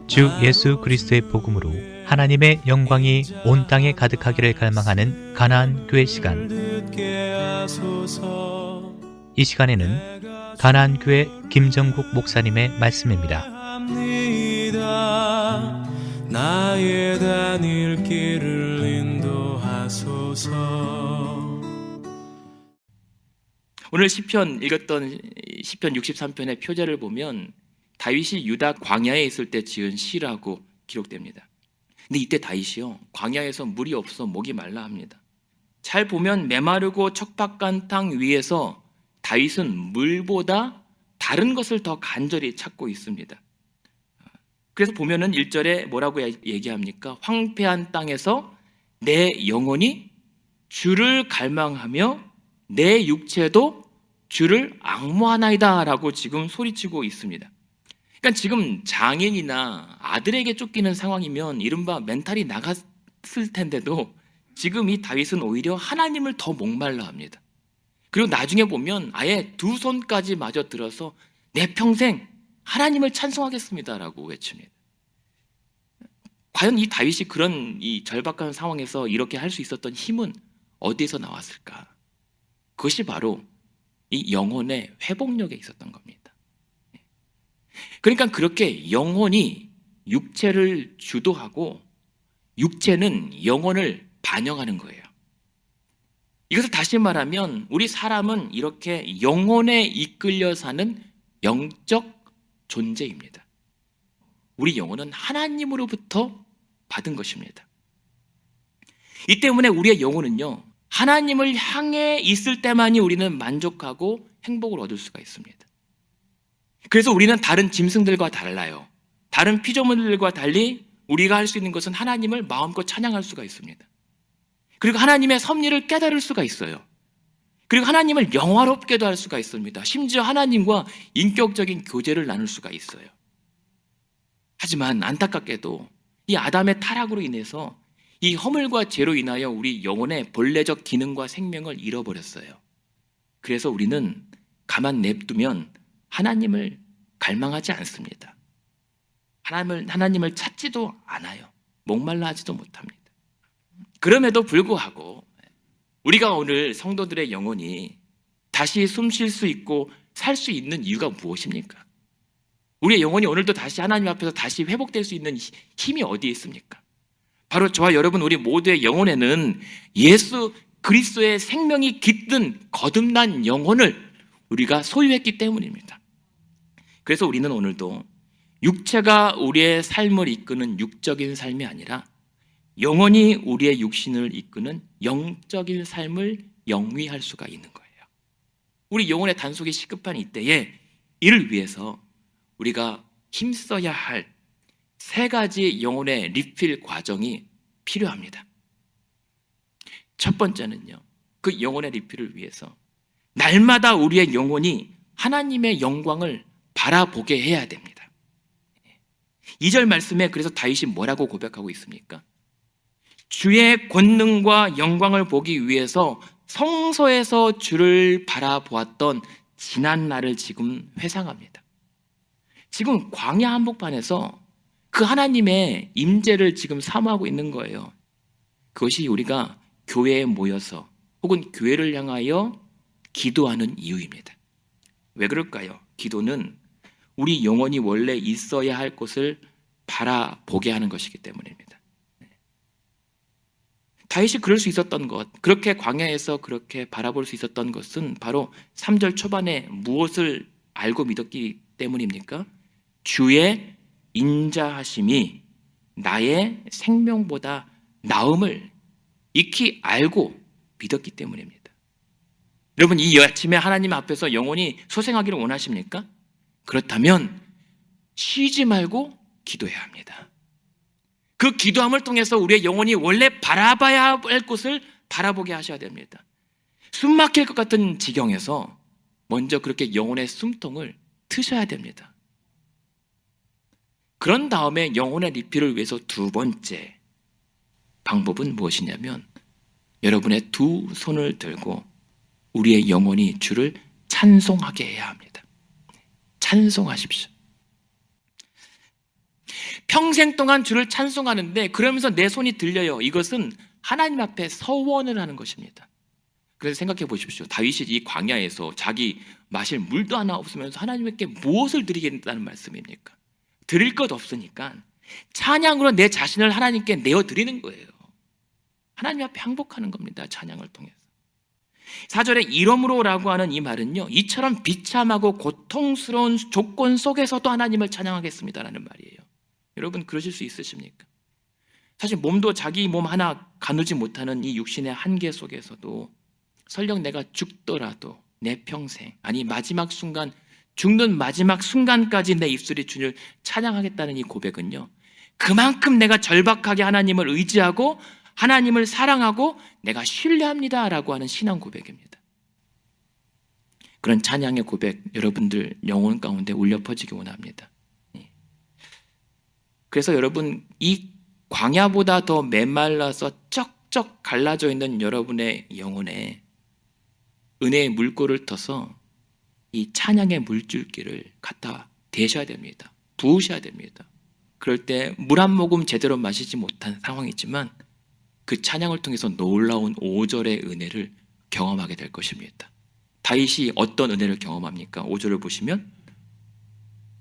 주 예수 그리스도의 복음으로 하나님의 영광이 온 땅에 가득하기를 갈망하는 가나안 교회 시간. 이 시간에는 가나안 교회 김정국 목사님의 말씀입니다. 나의 다닐 길을 인도하소서. 오늘 시편 읽었던 시편 63편의 표제를 보면 다윗이 유다 광야에 있을 때 지은 시라고 기록됩니다. 근데 이때 다윗이요, 광야에서 물이 없어 목이 말라 합니다. 잘 보면 메마르고 척박한 땅 위에서 다윗은 물보다 다른 것을 더 간절히 찾고 있습니다. 그래서 보면은 1절에 뭐라고 얘기합니까? 황폐한 땅에서 내 영혼이 주를 갈망하며 내 육체도 주를 앙모하나이다 라고 지금 소리치고 있습니다. 그러니까 지금 장인이나 아들에게 쫓기는 상황이면 이른바 멘탈이 나갔을 텐데도 지금 이 다윗은 오히려 하나님을 더 목말라 합니다. 그리고 나중에 보면 아예 두 손까지 마저 들어서 내 평생 하나님을 찬송하겠습니다 라고 외칩니다. 과연 이 다윗이 그런 이 절박한 상황에서 이렇게 할 수 있었던 힘은 어디에서 나왔을까? 그것이 바로 이 영혼의 회복력에 있었던 겁니다. 그러니까 그렇게 영혼이 육체를 주도하고 육체는 영혼을 반영하는 거예요. 이것을 다시 말하면 우리 사람은 이렇게 영혼에 이끌려 사는 영적 존재입니다. 우리 영혼은 하나님으로부터 받은 것입니다. 이 때문에 우리의 영혼은요, 하나님을 향해 있을 때만이 우리는 만족하고 행복을 얻을 수가 있습니다. 그래서 우리는 다른 짐승들과 달라요. 다른 피조물들과 달리 우리가 할 수 있는 것은 하나님을 마음껏 찬양할 수가 있습니다. 그리고 하나님의 섭리를 깨달을 수가 있어요. 그리고 하나님을 영화롭게도 할 수가 있습니다. 심지어 하나님과 인격적인 교제를 나눌 수가 있어요. 하지만 안타깝게도 이 아담의 타락으로 인해서 이 허물과 죄로 인하여 우리 영혼의 본래적 기능과 생명을 잃어버렸어요. 그래서 우리는 가만 냅두면 하나님을 갈망하지 않습니다. 하나님을 찾지도 않아요. 목말라 하지도 못합니다. 그럼에도 불구하고 우리가 오늘 성도들의 영혼이 다시 숨 쉴 수 있고 살 수 있는 이유가 무엇입니까? 우리의 영혼이 오늘도 다시 하나님 앞에서 다시 회복될 수 있는 힘이 어디에 있습니까? 바로 저와 여러분 우리 모두의 영혼에는 예수 그리스도의 생명이 깃든 거듭난 영혼을 우리가 소유했기 때문입니다. 그래서 우리는 오늘도 육체가 우리의 삶을 이끄는 육적인 삶이 아니라 영혼이 우리의 육신을 이끄는 영적인 삶을 영위할 수가 있는 거예요. 우리 영혼의 단속이 시급한 이때에 이를 위해서 우리가 힘써야 할 세 가지 영혼의 리필 과정이 필요합니다. 첫 번째는요, 그 영혼의 리필을 위해서 날마다 우리의 영혼이 하나님의 영광을 바라보게 해야 됩니다. 2절 말씀에 그래서 다윗이 뭐라고 고백하고 있습니까? 주의 권능과 영광을 보기 위해서 성소에서 주를 바라보았던 지난 날을 지금 회상합니다. 지금 광야 한복판에서 그 하나님의 임재를 지금 사모하고 있는 거예요. 그것이 우리가 교회에 모여서 혹은 교회를 향하여 기도하는 이유입니다. 왜 그럴까요? 기도는 우리 영혼이 원래 있어야 할 곳을 바라보게 하는 것이기 때문입니다. 다윗이 그럴 수 있었던 것, 그렇게 광야에서 그렇게 바라볼 수 있었던 것은 바로 3절 초반에 무엇을 알고 믿었기 때문입니까? 주의 인자하심이 나의 생명보다 나음을 익히 알고 믿었기 때문입니다. 여러분, 이 아침에 하나님 앞에서 영원히 소생하기를 원하십니까? 그렇다면 쉬지 말고 기도해야 합니다. 그 기도함을 통해서 우리의 영혼이 원래 바라봐야 할 곳을 바라보게 하셔야 됩니다. 숨 막힐 것 같은 지경에서 먼저 그렇게 영혼의 숨통을 트셔야 됩니다. 그런 다음에 영혼의 리필을 위해서 두 번째 방법은 무엇이냐면 여러분의 두 손을 들고 우리의 영혼이 주를 찬송하게 해야 합니다. 찬송하십시오. 평생 동안 주를 찬송하는데 그러면서 내 손이 들려요. 이것은 하나님 앞에 서원을 하는 것입니다. 그래서 생각해 보십시오. 다윗이 이 광야에서 자기 마실 물도 하나 없으면서 하나님께 무엇을 드리겠다는 말씀입니까? 드릴 것 없으니까 찬양으로 내 자신을 하나님께 내어드리는 거예요. 하나님 앞에 항복하는 겁니다. 찬양을 통해서. 4절에 이러므로라고 하는 이 말은요, 이처럼 비참하고 고통스러운 조건 속에서도 하나님을 찬양하겠습니다라는 말이에요. 여러분 그러실 수 있으십니까? 사실 몸도 자기 몸 하나 가누지 못하는 이 육신의 한계 속에서도 설령 내가 죽더라도 내 평생, 아니 마지막 순간, 죽는 마지막 순간까지 내 입술이 주를 찬양하겠다는 이 고백은요, 그만큼 내가 절박하게 하나님을 의지하고 하나님을 사랑하고 내가 신뢰합니다라고 하는 신앙 고백입니다. 그런 찬양의 고백 여러분들 영혼 가운데 울려 퍼지기 원합니다. 그래서 여러분, 이 광야보다 더 메말라서 쩍쩍 갈라져 있는 여러분의 영혼에 은혜의 물꼬를 터서 이 찬양의 물줄기를 갖다 대셔야 됩니다. 부으셔야 됩니다. 그럴 때 물 한 모금 제대로 마시지 못한 상황이지만 그 찬양을 통해서 놀라운 5절의 은혜를 경험하게 될 것입니다. 다윗이 어떤 은혜를 경험합니까? 5절을 보시면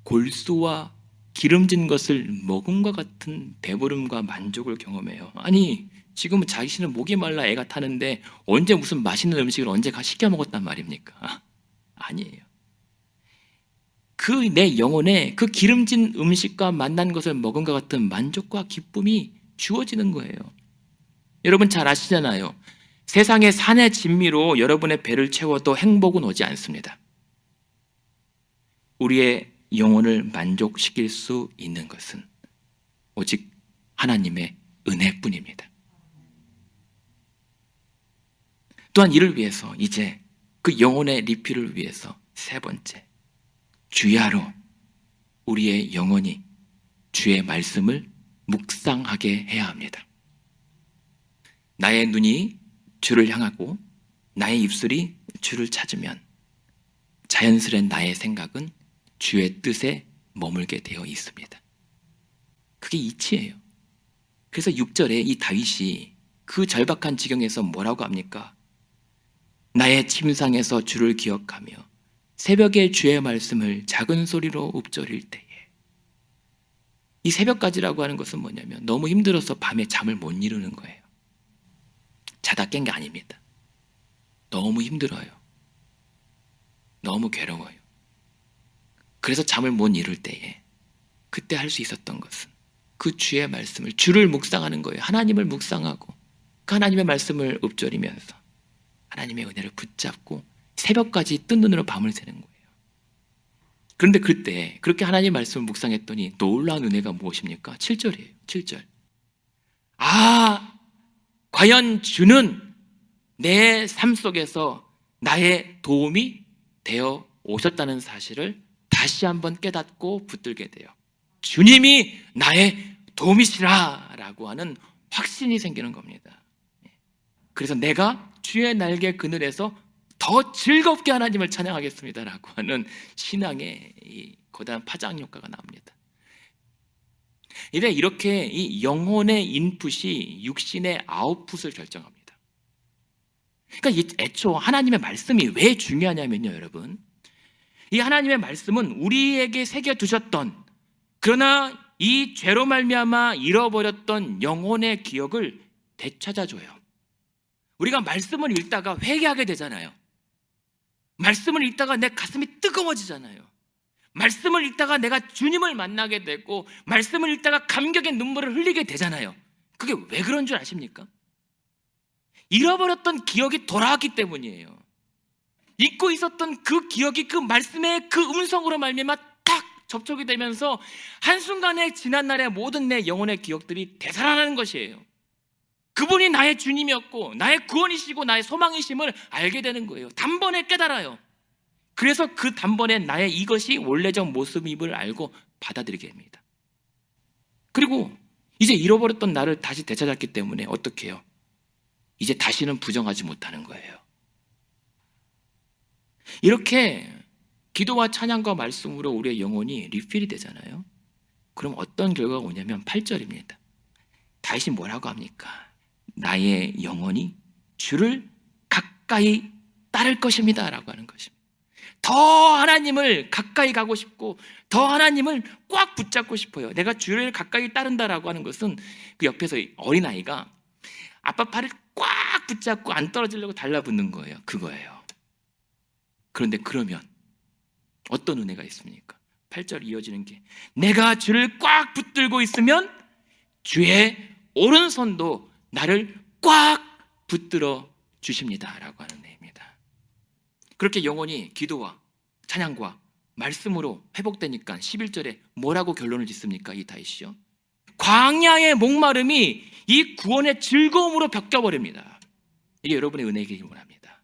골수와 기름진 것을 먹음과 같은 배부름과 만족을 경험해요. 아니 지금은 자신은 목이 말라 애가 타는데 언제 무슨 맛있는 음식을 언제 시켜 먹었단 말입니까? 아니에요. 그 내 영혼에 그 기름진 음식과 만난 것을 먹음과 같은 만족과 기쁨이 주어지는 거예요. 여러분 잘 아시잖아요. 세상의 산의 진미로 여러분의 배를 채워도 행복은 오지 않습니다. 우리의 영혼을 만족시킬 수 있는 것은 오직 하나님의 은혜뿐입니다. 또한 이를 위해서 이제 그 영혼의 리필을 위해서 세 번째, 주야로 우리의 영혼이 주의 말씀을 묵상하게 해야 합니다. 나의 눈이 주를 향하고 나의 입술이 주를 찾으면 자연스레 나의 생각은 주의 뜻에 머물게 되어 있습니다. 그게 이치예요. 그래서 6절에 이 다윗이 그 절박한 지경에서 뭐라고 합니까? 나의 침상에서 주를 기억하며 새벽에 주의 말씀을 작은 소리로 읊조릴 때에. 이 새벽까지라고 하는 것은 뭐냐면 너무 힘들어서 밤에 잠을 못 이루는 거예요. 자다 깬 게 아닙니다. 너무 힘들어요. 너무 괴로워요. 그래서 잠을 못 이룰 때에 그때 할 수 있었던 것은 그 주의 말씀을, 주를 묵상하는 거예요. 하나님을 묵상하고 그 하나님의 말씀을 읊조리면서 하나님의 은혜를 붙잡고 새벽까지 뜬 눈으로 밤을 새는 거예요. 그런데 그때 그렇게 하나님의 말씀을 묵상했더니 놀라운 은혜가 무엇입니까? 7절이에요. 7절. 과연 주는 내 삶 속에서 나의 도움이 되어 오셨다는 사실을 다시 한번 깨닫고 붙들게 돼요. 주님이 나의 도움이시라 라고 하는 확신이 생기는 겁니다. 그래서 내가 주의 날개 그늘에서 더 즐겁게 하나님을 찬양하겠습니다 라고 하는 신앙의 이 거대한 파장 효과가 나옵니다. 이렇게 이 영혼의 인풋이 육신의 아웃풋을 결정합니다. 그러니까 애초 하나님의 말씀이 왜 중요하냐면요, 여러분. 이 하나님의 말씀은 우리에게 새겨두셨던, 그러나 이 죄로 말미암아 잃어버렸던 영혼의 기억을 되찾아줘요. 우리가 말씀을 읽다가 회개하게 되잖아요. 말씀을 읽다가 내 가슴이 뜨거워지잖아요. 말씀을 읽다가 내가 주님을 만나게 되고 말씀을 읽다가 감격의 눈물을 흘리게 되잖아요. 그게 왜 그런 줄 아십니까? 잃어버렸던 기억이 돌아왔기 때문이에요. 잊고 있었던 그 기억이 그 말씀의 그 음성으로 말미암아 딱 접촉이 되면서 한순간에 지난날의 모든 내 영혼의 기억들이 되살아나는 것이에요. 그분이 나의 주님이었고 나의 구원이시고 나의 소망이심을 알게 되는 거예요. 단번에 깨달아요. 그래서 그 단번에 나의 이것이 원래적 모습임을 알고 받아들이게 됩니다. 그리고 이제 잃어버렸던 나를 다시 되찾았기 때문에 어떻게 해요? 이제 다시는 부정하지 못하는 거예요. 이렇게 기도와 찬양과 말씀으로 우리의 영혼이 리필이 되잖아요. 그럼 어떤 결과가 오냐면 8절입니다. 다윗이 뭐라고 합니까? 나의 영혼이 주를 가까이 따를 것입니다 라고 하는 것입니다. 더 하나님을 가까이 가고 싶고 더 하나님을 꽉 붙잡고 싶어요. 내가 주를 가까이 따른다라고 하는 것은 그 옆에서 어린아이가 아빠 팔을 꽉 붙잡고 안 떨어지려고 달라붙는 거예요. 그거예요. 그런데 그러면 어떤 은혜가 있습니까? 8절 이어지는 게 내가 주를 꽉 붙들고 있으면 주의 오른손도 나를 꽉 붙들어 주십니다 라고 하는 은혜입니다. 그렇게 영혼이 기도와 찬양과 말씀으로 회복되니까 11절에 뭐라고 결론을 짓습니까? 이 다윗이요, 광야의 목마름이 이 구원의 즐거움으로 바뀌어버립니다. 이게 여러분의 은혜이길 원합니다.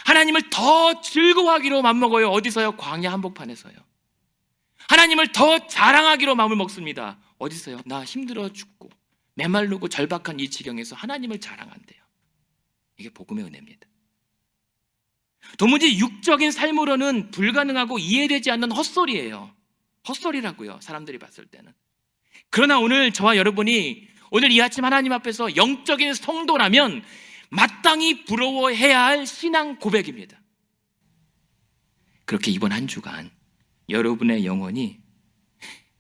하나님을 더 즐거워하기로 맘먹어요. 어디서요? 광야 한복판에서요. 하나님을 더 자랑하기로 마음을 먹습니다. 어디서요? 나 힘들어 죽고 메말르고 절박한 이 지경에서 하나님을 자랑한대요. 이게 복음의 은혜입니다. 도무지 육적인 삶으로는 불가능하고 이해되지 않는 헛소리예요. 헛소리라고요, 사람들이 봤을 때는. 그러나 오늘 저와 여러분이 오늘 이 아침 하나님 앞에서 영적인 성도라면 마땅히 부러워해야 할 신앙 고백입니다. 그렇게 이번 한 주간 여러분의 영혼이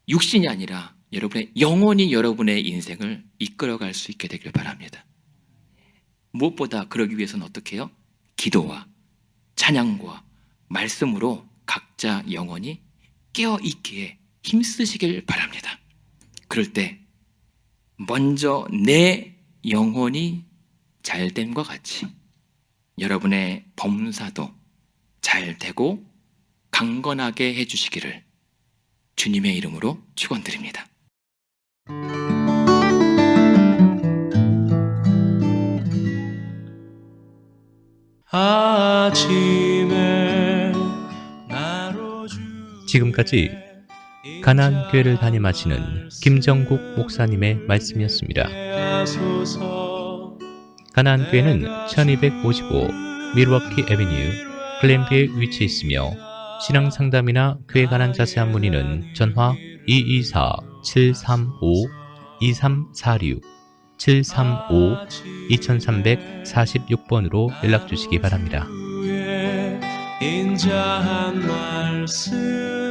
육신이 아니라 여러분의 영혼이 여러분의 인생을 이끌어갈 수 있게 되길 바랍니다. 무엇보다 그러기 위해서는 어떻게 해요? 기도와 찬양과 말씀으로 각자 영혼이 깨어있기에 힘쓰시길 바랍니다. 그럴 때 먼저 내 영혼이 잘됨과 같이 여러분의 범사도 잘 되고 강건하게 해주시기를 주님의 이름으로 축원드립니다. 아침에 나로 지금까지 가나안 교회를 담임하시는 김정국 목사님의 말씀이었습니다. 가나안 교회는 1255 밀워키 애비뉴 글렌비에 위치해 있으며 신앙 상담이나 교회 관한 자세한 문의는 전화 224-735-2346 735-2346번으로 연락 주시기 바랍니다. 인자한 말씀